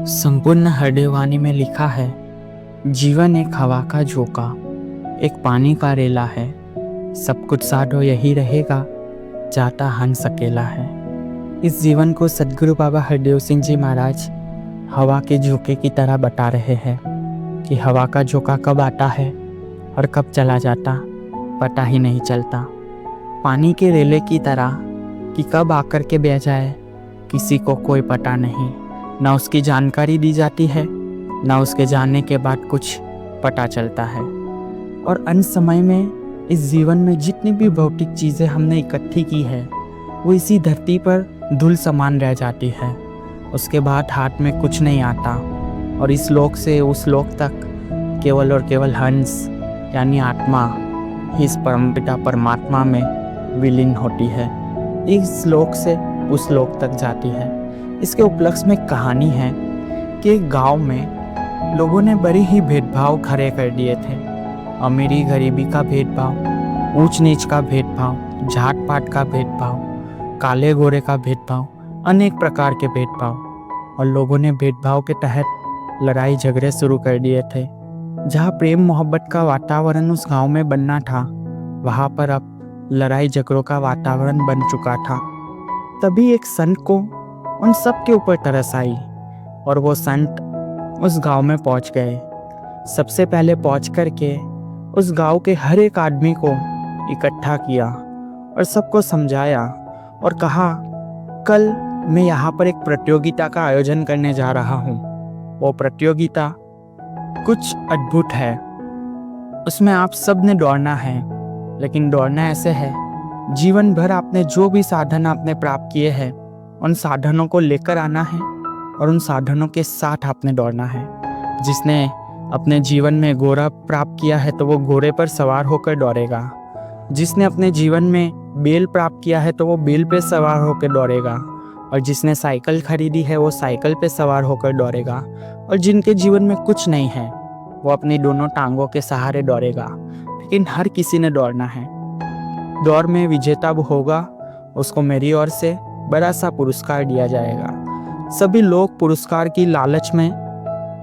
संपूर्ण हृदयवाणी में लिखा है, जीवन एक हवा का झोंका, एक पानी का रेला है। सब कुछ साधो यही रहेगा, जाता हंस अकेला है। इस जीवन को सद्गुरु बाबा हरदेव सिंह जी महाराज हवा के झोंके की तरह बता रहे हैं कि हवा का झोंका कब आता है और कब चला जाता पता ही नहीं चलता। पानी के रेले की तरह कि कब आकर के बह जाए किसी को कोई पता नहीं। ना उसकी जानकारी दी जाती है, ना उसके जाने के बाद कुछ पता चलता है। और अंत समय में इस जीवन में जितनी भी भौतिक चीज़ें हमने इकट्ठी की है वो इसी धरती पर धूल समान रह जाती है। उसके बाद हाथ में कुछ नहीं आता और इस लोक से उस लोक तक केवल और केवल हंस यानी आत्मा इस परमपिता परमात्मा में विलीन होती है, इस लोक से उस लोक तक जाती है। इसके उपलक्ष्य में कहानी है कि एक गांव में लोगों ने बड़े ही भेदभाव खड़े कर दिए थे। अमीरी गरीबी का भेदभाव, ऊंच नीच का भेदभाव, जात पात का भेदभाव, काले गोरे का भेदभाव, अनेक प्रकार के भेदभाव। और लोगों ने भेदभाव के तहत लड़ाई झगड़े शुरू कर दिए थे। जहाँ प्रेम मोहब्बत का वातावरण उस गांव में बनना था, वहाँ पर अब लड़ाई झगड़ों का वातावरण बन चुका था। तभी एक संत को उन सब के ऊपर तरस आई और वो संत उस गांव में पहुंच गए। सबसे पहले पहुंच करके उस गांव के हर एक आदमी को इकट्ठा किया और सबको समझाया और कहा, कल मैं यहाँ पर एक प्रतियोगिता का आयोजन करने जा रहा हूँ। वो प्रतियोगिता कुछ अद्भुत है। उसमें आप सब ने दौड़ना है, लेकिन दौड़ना ऐसे है, जीवन भर आपने जो भी साधन आपने प्राप्त किए हैं उन साधनों को लेकर आना है और उन साधनों के साथ आपने दौड़ना है। जिसने अपने जीवन में घोड़ा प्राप्त किया है तो वो घोड़े पर सवार होकर दौड़ेगा। जिसने अपने जीवन में बैल प्राप्त किया है तो वो बैल पे सवार होकर दौड़ेगा। और जिसने साइकिल खरीदी है वो साइकिल पे सवार होकर दौड़ेगा। और जिनके जीवन में कुछ नहीं है वो अपनी दोनों टांगों के सहारे दौड़ेगा। लेकिन हर किसी ने दौड़ना है। दौड़ में विजेता वो होगा, उसको मेरी ओर से बड़ा सा पुरस्कार दिया जाएगा। सभी लोग पुरस्कार की लालच में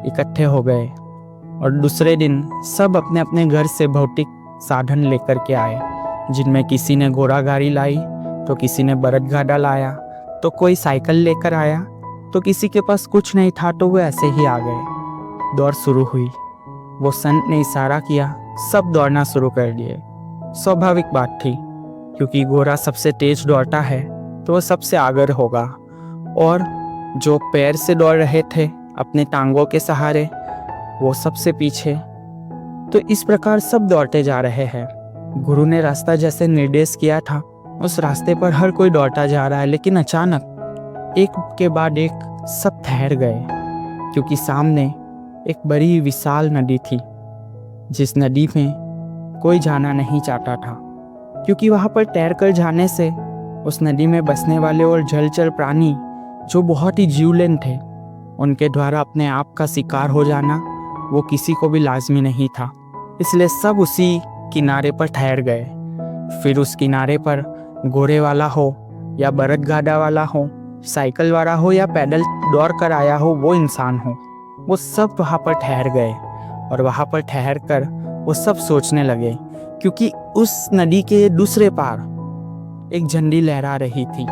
इकट्ठे हो गए और दूसरे दिन सब अपने अपने घर से भौतिक साधन लेकर के आए, जिनमें किसी ने घोड़ा गाड़ी लाई तो किसी ने बरत गाड़ा लाया, तो कोई साइकिल लेकर आया, तो किसी के पास कुछ नहीं था तो वो ऐसे ही आ गए। दौड़ शुरू हुई। वो संत ने इशारा किया, सब दौड़ना शुरू कर दिए। स्वाभाविक बात थी, क्योंकि घोड़ा सबसे तेज दौड़ता है तो वो सबसे आगे होगा। और जो पैर से दौड़ रहे थे अपने टांगों के सहारे वो सबसे पीछे। तो इस प्रकार सब दौड़ते जा रहे हैं। गुरु ने रास्ता जैसे निर्देश किया था उस रास्ते पर हर कोई दौड़ता जा रहा है। लेकिन अचानक एक के बाद एक सब ठहर गए, क्योंकि सामने एक बड़ी विशाल नदी थी, जिस नदी में कोई जाना नहीं चाहता था, क्योंकि वहाँ पर तैरकर जाने से उस नदी में बसने वाले और जलचर प्राणी जो बहुत ही जीवलेन थे, उनके द्वारा अपने आप का शिकार हो जाना वो किसी को भी लाजमी नहीं था। इसलिए सब उसी किनारे पर ठहर गए। फिर उस किनारे पर घोड़े वाला हो या बरत गाड़ा वाला हो, साइकिल वाला हो या पैदल दौड़ कर आया हो वो इंसान हो, वो सब वहाँ पर ठहर गए। और वहाँ पर ठहर कर वो सब सोचने लगे, क्योंकि उस नदी के दूसरे पार एक झंडी लहरा रही थी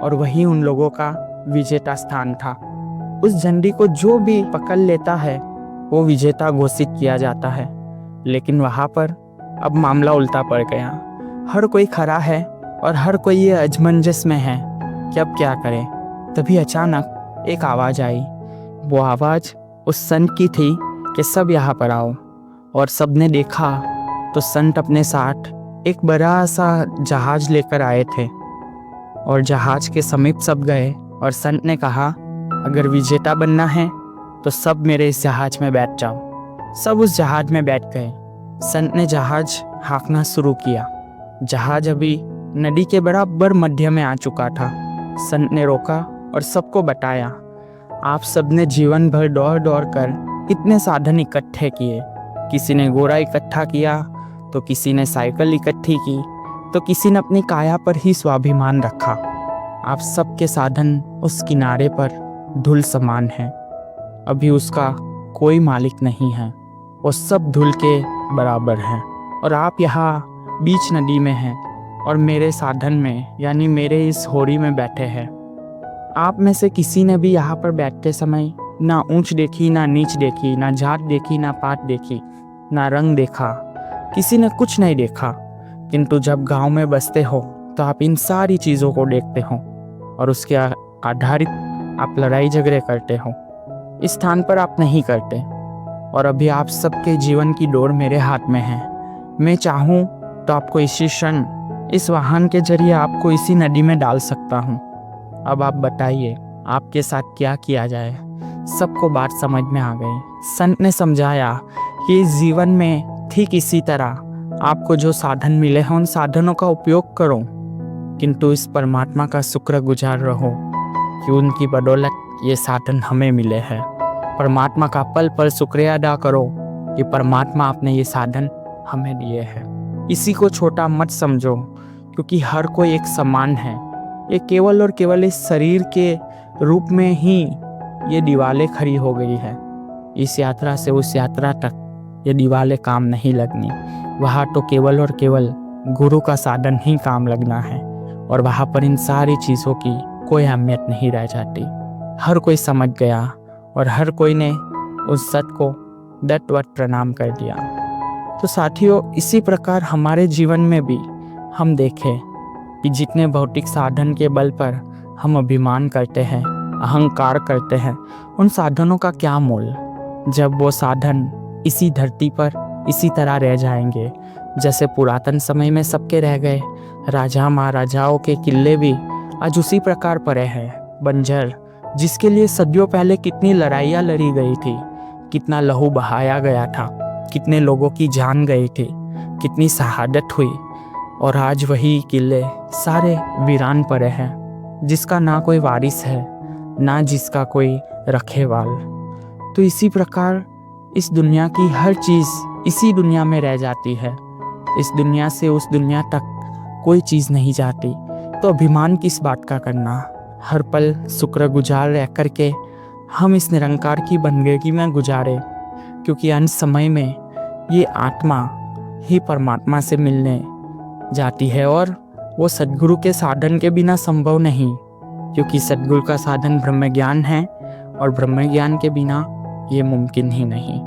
और वही उन लोगों का विजेता स्थान था। उस झंडी को जो भी पकड़ लेता है वो विजेता घोषित किया जाता है। लेकिन वहाँ पर अब मामला उल्टा पड़ गया। हर कोई खड़ा है और हर कोई ये अजमंजस में है कि अब क्या करें। तभी अचानक एक आवाज़ आई। वो आवाज़ उस संत की थी कि सब यहाँ पर आओ। और सब ने देखा तो संत अपने साथ एक बड़ा सा जहाज लेकर आए थे और जहाज के समीप सब गए और संत ने कहा, अगर विजेता बनना है तो सब मेरे इस जहाज में बैठ जाओ। सब उस जहाज में बैठ गए। संत ने जहाज हाँकना शुरू किया। जहाज अभी नदी के बराबर मध्य में आ चुका था। संत ने रोका और सबको बताया, आप सब ने जीवन भर दौड़ दौड़ कर इतने साधन इकट्ठे किए। किसी ने घोड़ा इकट्ठा किया तो किसी ने साइकिल इकट्ठी की, तो किसी ने अपनी काया पर ही स्वाभिमान रखा। आप सबके साधन उस किनारे पर धूल समान है। अभी उसका कोई मालिक नहीं है, वो सब धूल के बराबर है। और आप यहाँ बीच नदी में हैं और मेरे साधन में यानी मेरे इस होड़ी में बैठे हैं। आप में से किसी ने भी यहाँ पर बैठते समय ना ऊंच देखी, ना नीच देखी, ना जात देखी, ना पात देखी, ना रंग देखा, किसी ने कुछ नहीं देखा। किंतु जब गांव में बसते हो तो आप इन सारी चीज़ों को देखते हो और उसके आधारित आप लड़ाई झगड़े करते हो। इस स्थान पर आप नहीं करते। और अभी आप सबके जीवन की डोर मेरे हाथ में है। मैं चाहूँ तो आपको इसी क्षण इस वाहन के जरिए आपको इसी नदी में डाल सकता हूँ। अब आप बताइए आपके साथ क्या किया जाए। सबको बात समझ में आ गई। संत ने समझाया कि इस जीवन में ठीक इसी तरह आपको जो साधन मिले हैं उन साधनों का उपयोग करो, किंतु इस परमात्मा का शुक्रगुजार रहो कि उनकी बदौलत ये साधन हमें मिले हैं। परमात्मा का पल पल शुक्रिया अदा करो कि परमात्मा आपने ये साधन हमें दिए हैं। इसी को छोटा मत समझो, क्योंकि हर कोई एक समान है। ये केवल और केवल इस शरीर के रूप में ही ये दीवारें खड़ी हो गई है। इस यात्रा से उस यात्रा तक ये दीवारें काम नहीं लगनी। वहाँ तो केवल और केवल गुरु का साधन ही काम लगना है और वहाँ पर इन सारी चीज़ों की कोई अहमियत नहीं रह जाती। हर कोई समझ गया और हर कोई ने उस सत्य को दंडवत प्रणाम कर दिया। तो साथियों, इसी प्रकार हमारे जीवन में भी हम देखें कि जितने भौतिक साधन के बल पर हम अभिमान करते हैं, अहंकार करते हैं, उन साधनों का क्या मोल जब वो साधन इसी धरती पर इसी तरह रह जाएंगे जैसे पुरातन समय में सबके रह गए। राजा महाराजाओं के किले भी आज उसी प्रकार पड़े हैं, बंजर, जिसके लिए सदियों पहले कितनी लड़ाइयाँ लड़ी गई थी, कितना लहू बहाया गया था, कितने लोगों की जान गई थी, कितनी शहादत हुई। और आज वही किले सारे वीरान पड़े हैं, जिसका ना कोई वारिस है, ना जिसका कोई रखेवाल। तो इसी प्रकार इस दुनिया की हर चीज़ इसी दुनिया में रह जाती है। इस दुनिया से उस दुनिया तक कोई चीज़ नहीं जाती। तो अभिमान किस बात का करना। हर पल शुक्रगुजार रह करके हम इस निरंकार की बंदगी में गुजारे, क्योंकि अंत समय में ये आत्मा ही परमात्मा से मिलने जाती है और वो सद्गुरु के साधन के बिना संभव नहीं, क्योंकि सद्गुरु का साधन ब्रह्म ज्ञान है और ब्रह्म ज्ञान के बिना ये मुमकिन ही नहीं।